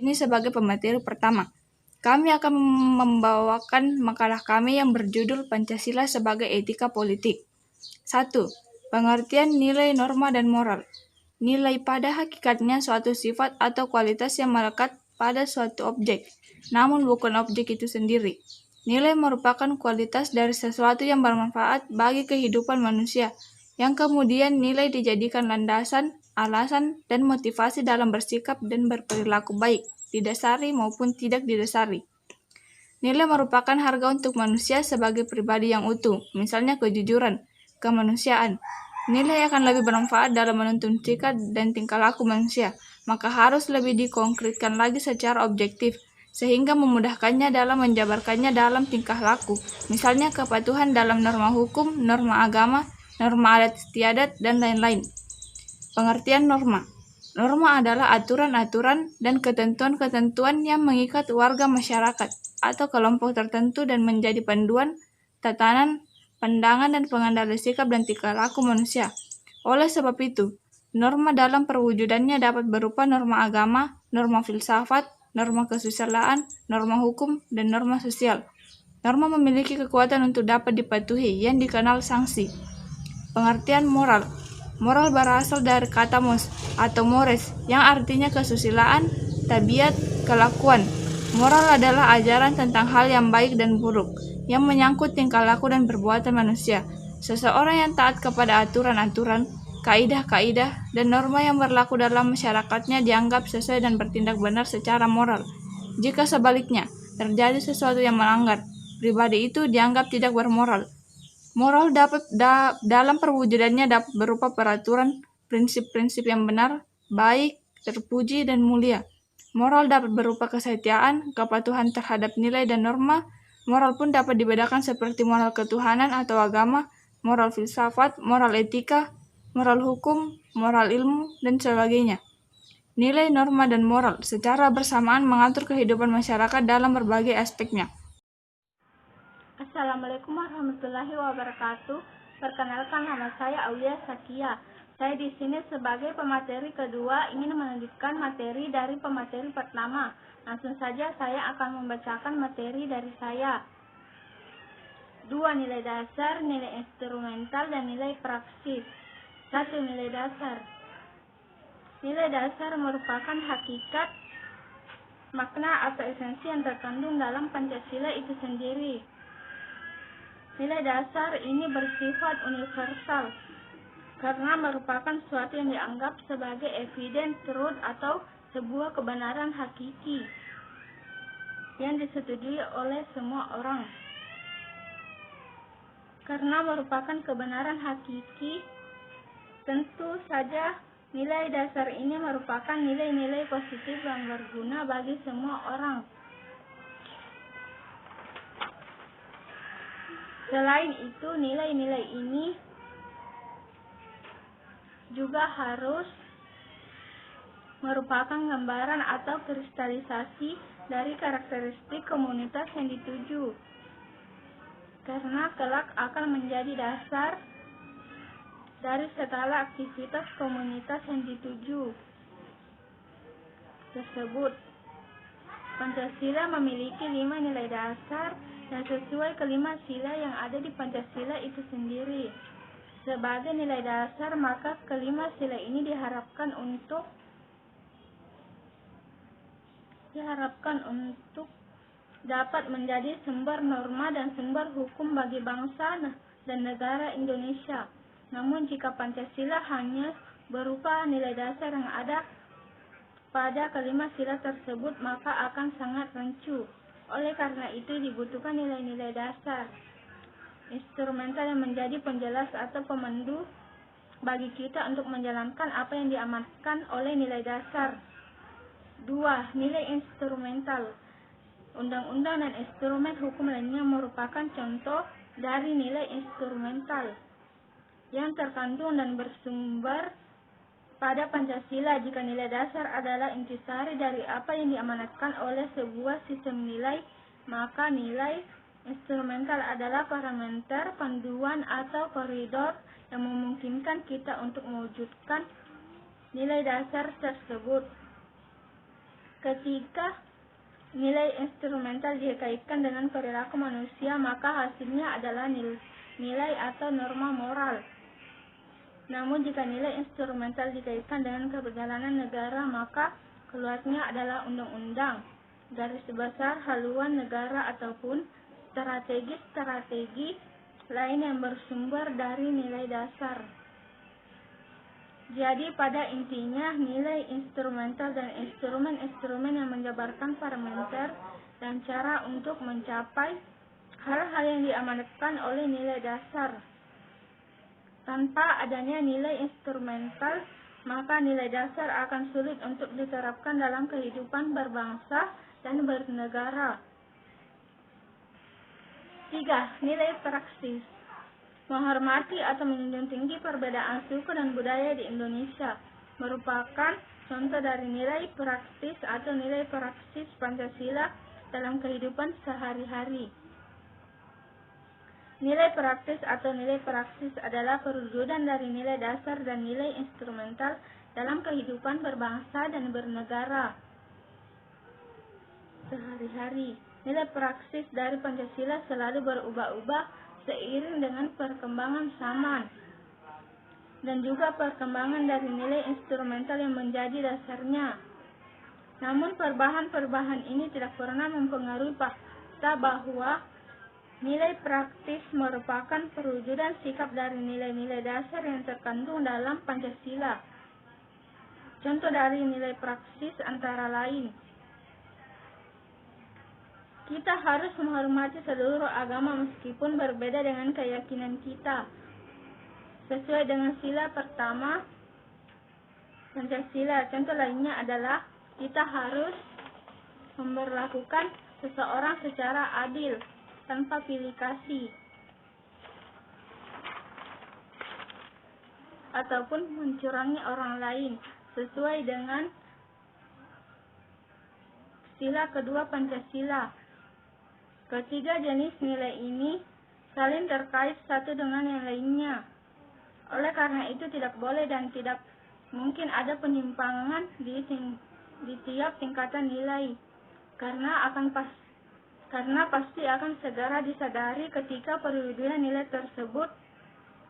ini sebagai pemateri pertama. Kami akan membawakan makalah kami yang berjudul Pancasila sebagai Etika Politik. 1. Pengertian nilai, norma, dan moral. Nilai pada hakikatnya suatu sifat atau kualitas yang melekat pada suatu objek, namun bukan objek itu sendiri. Nilai merupakan kualitas dari sesuatu yang bermanfaat bagi kehidupan manusia, yang kemudian nilai dijadikan landasan, alasan, dan motivasi dalam bersikap dan berperilaku baik, didasari maupun tidak didasari. Nilai merupakan harga untuk manusia sebagai pribadi yang utuh, misalnya kejujuran, kemanusiaan. Nilai akan lebih bermanfaat dalam menuntun sikap dan tingkah laku manusia, maka harus lebih dikonkretkan lagi secara objektif, sehingga memudahkannya dalam menjabarkannya dalam tingkah laku, misalnya kepatuhan dalam norma hukum, norma agama, norma adat istiadat, dan lain-lain. Pengertian norma. Norma adalah aturan-aturan dan ketentuan-ketentuan yang mengikat warga masyarakat atau kelompok tertentu dan menjadi panduan, tatanan, pandangan, dan pengendali sikap dan tingkah laku manusia. Oleh sebab itu, norma dalam perwujudannya dapat berupa norma agama, norma filsafat, norma kesusilaan, norma hukum, dan norma sosial. Norma memiliki kekuatan untuk dapat dipatuhi yang dikenal sanksi. Pengertian moral. Moral berasal dari kata mos atau mores yang artinya kesusilaan, tabiat, kelakuan. Moral adalah ajaran tentang hal yang baik dan buruk yang menyangkut tingkah laku dan perbuatan manusia. Seseorang yang taat kepada aturan-aturan, kaidah-kaidah, dan norma yang berlaku dalam masyarakatnya dianggap sesuai dan bertindak benar secara moral. Jika sebaliknya, terjadi sesuatu yang melanggar, pribadi itu dianggap tidak bermoral. Moral dalam perwujudannya dapat berupa peraturan, prinsip-prinsip yang benar, baik, terpuji, dan mulia. Moral dapat berupa kesetiaan, kepatuhan terhadap nilai dan norma. Moral pun dapat dibedakan seperti moral ketuhanan atau agama, moral filsafat, moral etika, moral hukum, moral ilmu, dan sebagainya. Nilai, norma, dan moral secara bersamaan mengatur kehidupan masyarakat dalam berbagai aspeknya. Assalamualaikum warahmatullahi wabarakatuh. Perkenalkan, nama saya Aulia Sakia. Saya di sini sebagai pemateri kedua ingin melanjutkan materi dari pemateri pertama. Langsung saja saya akan membacakan materi dari saya. 2. Nilai dasar, nilai instrumental, dan nilai praksis. 1. Nilai dasar. Nilai dasar merupakan hakikat, makna atau esensi yang terkandung dalam Pancasila itu sendiri. Nilai dasar ini bersifat universal karena merupakan suatu yang dianggap sebagai evident truth atau sebuah kebenaran hakiki yang disetujui oleh semua orang. Karena merupakan kebenaran hakiki, tentu saja nilai dasar ini merupakan nilai-nilai positif yang berguna bagi semua orang. Selain itu, nilai-nilai ini juga harus merupakan gambaran atau kristalisasi dari karakteristik komunitas yang dituju, karena kelak akan menjadi dasar dari segala aktivitas komunitas yang dituju tersebut. Pancasila memiliki 5 nilai dasar dan sesuai kelima sila yang ada di Pancasila itu sendiri. Sebagai nilai dasar, maka kelima sila ini diharapkan untuk dapat menjadi sumber norma dan sumber hukum bagi bangsa dan negara Indonesia. Namun jika Pancasila hanya berupa nilai dasar yang ada pada kelima sila tersebut, maka akan sangat rancu. Oleh karena itu dibutuhkan nilai-nilai dasar instrumental yang menjadi penjelas atau pemandu bagi kita untuk menjalankan apa yang diamanatkan oleh nilai dasar. 2. Nilai instrumental. Undang-undang dan instrumen hukum lainnya merupakan contoh dari nilai instrumental yang terkandung dan bersumber pada Pancasila. Jika nilai dasar adalah intisari dari apa yang diamanatkan oleh sebuah sistem nilai, maka nilai instrumental adalah parameter, panduan, atau koridor yang memungkinkan kita untuk mewujudkan nilai dasar tersebut. Ketika nilai instrumental dikaitkan dengan perilaku manusia, maka hasilnya adalah nilai atau norma moral. Namun jika nilai instrumental dikaitkan dengan keberjalanan negara, maka keluarnya adalah undang-undang, garis besar haluan negara ataupun strategi lain yang bersumber dari nilai dasar. Jadi pada intinya nilai instrumental dan instrumen-instrumen yang menjabarkan parameter dan cara untuk mencapai hal-hal yang diamanatkan oleh nilai dasar. Tanpa adanya nilai instrumental, maka nilai dasar akan sulit untuk diterapkan dalam kehidupan berbangsa dan bernegara. 3. Nilai praksis. Menghormati atau menjunjung tinggi perbedaan suku dan budaya di Indonesia merupakan contoh dari nilai praktis atau nilai praksis Pancasila dalam kehidupan sehari-hari. Nilai praktis atau nilai praksis adalah perwujudan dari nilai dasar dan nilai instrumental dalam kehidupan berbangsa dan bernegara sehari-hari. Nilai praksis dari Pancasila selalu berubah-ubah seiring dengan perkembangan zaman dan juga perkembangan dari nilai instrumental yang menjadi dasarnya. Namun perubahan-perubahan ini tidak pernah mempengaruhi fakta bahwa nilai praktis merupakan perwujudan sikap dari nilai-nilai dasar yang terkandung dalam Pancasila. Contoh dari nilai praksis antara lain, kita harus menghormati seluruh agama meskipun berbeda dengan keyakinan kita. Sesuai dengan sila pertama Pancasila, contoh lainnya adalah kita harus memperlakukan seseorang secara adil, tanpa pilih kasih ataupun mencurangi orang lain, sesuai dengan sila kedua Pancasila. Ketiga jenis nilai ini saling terkait satu dengan yang lainnya. Oleh karena itu tidak boleh dan tidak mungkin ada penyimpangan di tiap tingkatan nilai, karena pasti akan segera disadari ketika perwujudan nilai tersebut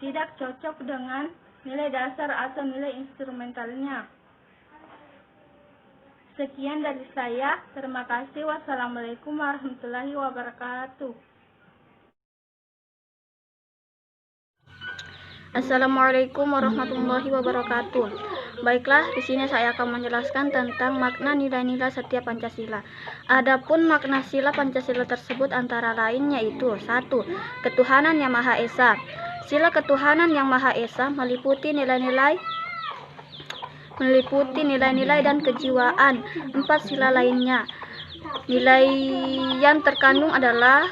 tidak cocok dengan nilai dasar atau nilai instrumentalnya. Sekian dari saya. Terima kasih. Wassalamualaikum warahmatullahi wabarakatuh. Assalamualaikum warahmatullahi wabarakatuh. Baiklah, di sini saya akan menjelaskan tentang makna nilai-nilai setiap Pancasila. Adapun makna sila Pancasila tersebut antara lain yaitu 1. Ketuhanan yang Maha Esa. Sila ketuhanan yang Maha Esa meliputi nilai-nilai dan kejiwaan 4 sila lainnya. Nilai yang terkandung adalah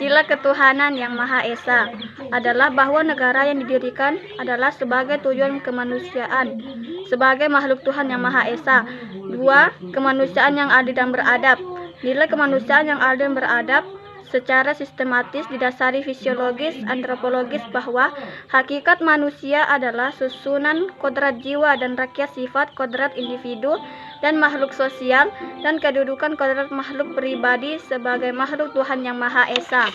sila ketuhanan yang Maha Esa adalah bahwa negara yang didirikan adalah sebagai tujuan kemanusiaan sebagai makhluk Tuhan yang Maha Esa. 2. Kemanusiaan yang adil dan beradab. Nilai kemanusiaan yang adil dan beradab secara sistematis didasari fisiologis antropologis bahwa hakikat manusia adalah susunan kodrat jiwa dan rakyat sifat kodrat individu dan makhluk sosial dan kedudukan kodrat makhluk pribadi sebagai makhluk Tuhan yang Maha Esa.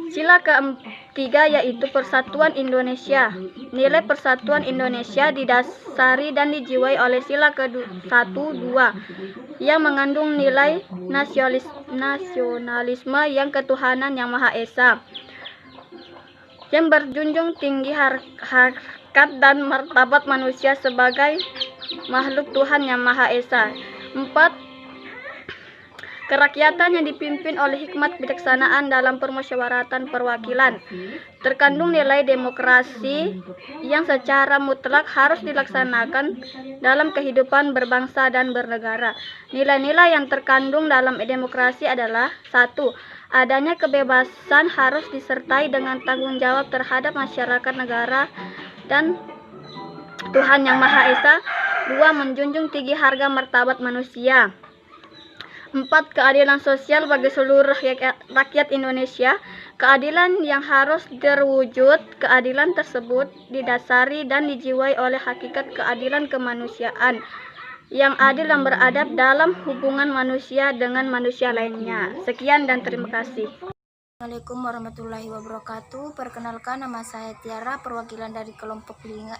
Sila ketiga yaitu Persatuan Indonesia. Nilai Persatuan Indonesia didasari dan dijiwai oleh sila ke-1, 2 yang mengandung nilai nasionalisme yang ketuhanan yang Maha Esa, yang berjunjung tinggi harkat dan martabat manusia sebagai makhluk Tuhan yang Maha Esa. 4. Kerakyatan yang dipimpin oleh hikmat kebijaksanaan dalam permusyawaratan perwakilan. Terkandung nilai demokrasi yang secara mutlak harus dilaksanakan dalam kehidupan berbangsa dan bernegara. Nilai-nilai yang terkandung dalam demokrasi adalah 1. Adanya kebebasan harus disertai dengan tanggung jawab terhadap masyarakat, negara, dan Tuhan yang Maha Esa. 2. Menjunjung tinggi harga martabat manusia. 4. Keadilan sosial bagi seluruh rakyat Indonesia. Keadilan yang harus terwujud, keadilan tersebut didasari dan dijiwai oleh hakikat keadilan kemanusiaan. yang adil dan beradab dalam hubungan manusia dengan manusia lainnya. Sekian dan terima kasih. Assalamualaikum warahmatullahi wabarakatuh. Perkenalkan, nama saya Tiara, perwakilan dari kelompok 5.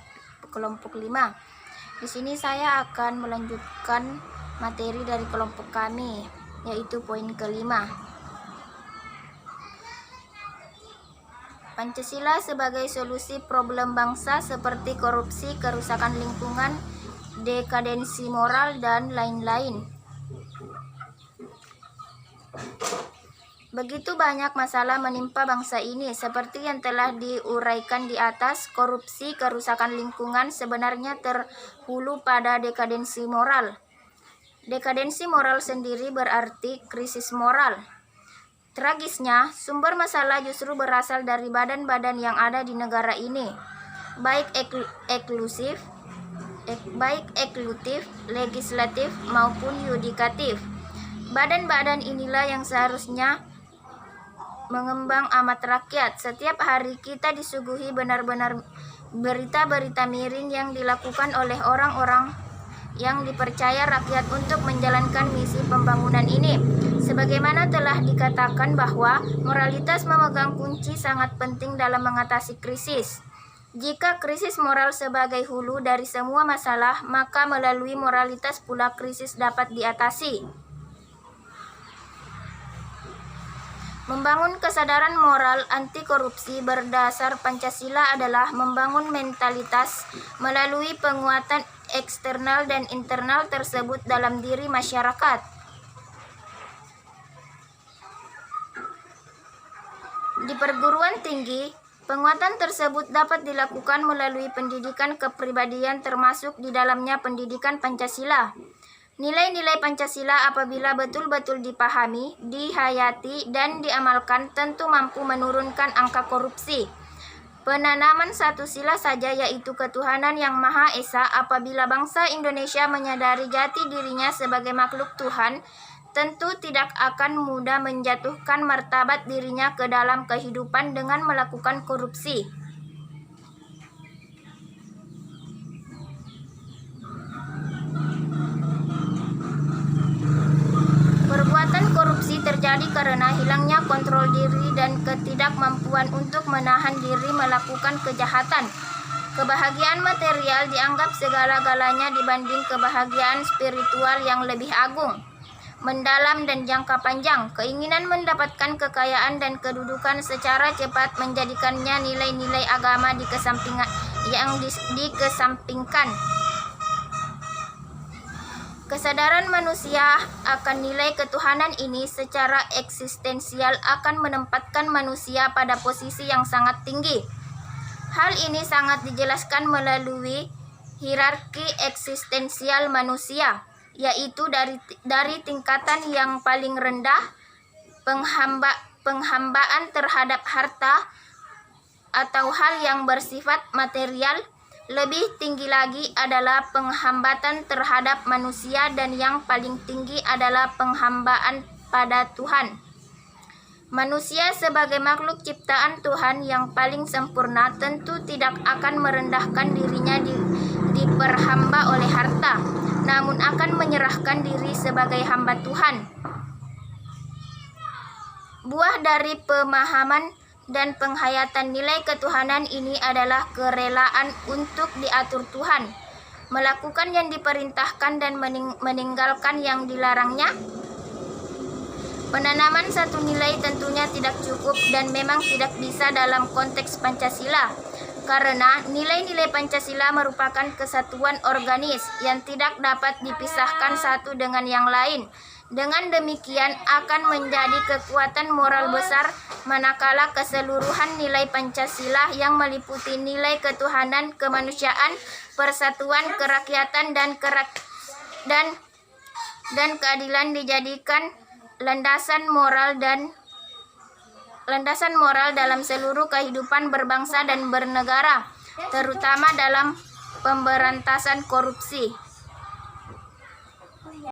Di sini saya akan melanjutkan materi dari kelompok kami, yaitu poin kelima. Pancasila sebagai solusi problem bangsa seperti korupsi, kerusakan lingkungan, dekadensi moral, dan lain-lain. Begitu banyak masalah menimpa bangsa ini, seperti yang telah diuraikan di atas. Korupsi, kerusakan lingkungan sebenarnya terhulu pada dekadensi moral. Dekadensi moral sendiri berarti krisis moral. Tragisnya, sumber masalah justru berasal dari badan-badan yang ada di negara ini, baik eksekutif, legislatif, maupun yudikatif. Badan-badan inilah yang seharusnya mengembang amat rakyat. Setiap hari kita disuguhi benar-benar berita-berita miring yang dilakukan oleh orang-orang yang dipercaya rakyat untuk menjalankan misi pembangunan ini. Sebagaimana telah dikatakan bahwa moralitas memegang kunci sangat penting dalam mengatasi krisis. Jika krisis moral sebagai hulu dari semua masalah, maka melalui moralitas pula krisis dapat diatasi. Membangun kesadaran moral anti korupsi berdasar Pancasila adalah membangun mentalitas melalui penguatan eksternal dan internal tersebut dalam diri masyarakat. Di perguruan tinggi, penguatan tersebut dapat dilakukan melalui pendidikan kepribadian, termasuk di dalamnya pendidikan Pancasila. Nilai-nilai Pancasila apabila betul-betul dipahami, dihayati, dan diamalkan tentu mampu menurunkan angka korupsi. Penanaman satu sila saja, yaitu ketuhanan yang Maha Esa, apabila bangsa Indonesia menyadari jati dirinya sebagai makhluk Tuhan, tentu tidak akan mudah menjatuhkan martabat dirinya ke dalam kehidupan dengan melakukan korupsi. Perbuatan korupsi terjadi karena hilangnya kontrol diri dan ketidakmampuan untuk menahan diri melakukan kejahatan. Kebahagiaan material dianggap segala-galanya dibanding kebahagiaan spiritual yang lebih agung, mendalam, dan jangka panjang. Keinginan mendapatkan kekayaan dan kedudukan secara cepat menjadikannya nilai-nilai agama dikesampingkan. Kesadaran manusia akan nilai ketuhanan ini secara eksistensial akan menempatkan manusia pada posisi yang sangat tinggi. Hal ini sangat dijelaskan melalui hierarki eksistensial manusia, yaitu dari tingkatan yang paling rendah, penghambaan terhadap harta atau hal yang bersifat material. Lebih tinggi lagi adalah penghambatan terhadap manusia, dan yang paling tinggi adalah penghambaan pada Tuhan. Manusia sebagai makhluk ciptaan Tuhan yang paling sempurna tentu tidak akan merendahkan dirinya diperhamba oleh harta, namun akan menyerahkan diri sebagai hamba Tuhan. Buah dari pemahaman dan penghayatan nilai ketuhanan ini adalah kerelaan untuk diatur Tuhan, melakukan yang diperintahkan dan meninggalkan yang dilarangnya. Penanaman satu nilai tentunya tidak cukup dan memang tidak bisa dalam konteks Pancasila, karena nilai-nilai Pancasila merupakan kesatuan organis yang tidak dapat dipisahkan satu dengan yang lain. Dengan demikian akan menjadi kekuatan moral besar manakala keseluruhan nilai Pancasila yang meliputi nilai ketuhanan, kemanusiaan, persatuan, kerakyatan, dan keadilan dijadikan landasan moral dalam seluruh kehidupan berbangsa dan bernegara, terutama dalam pemberantasan korupsi.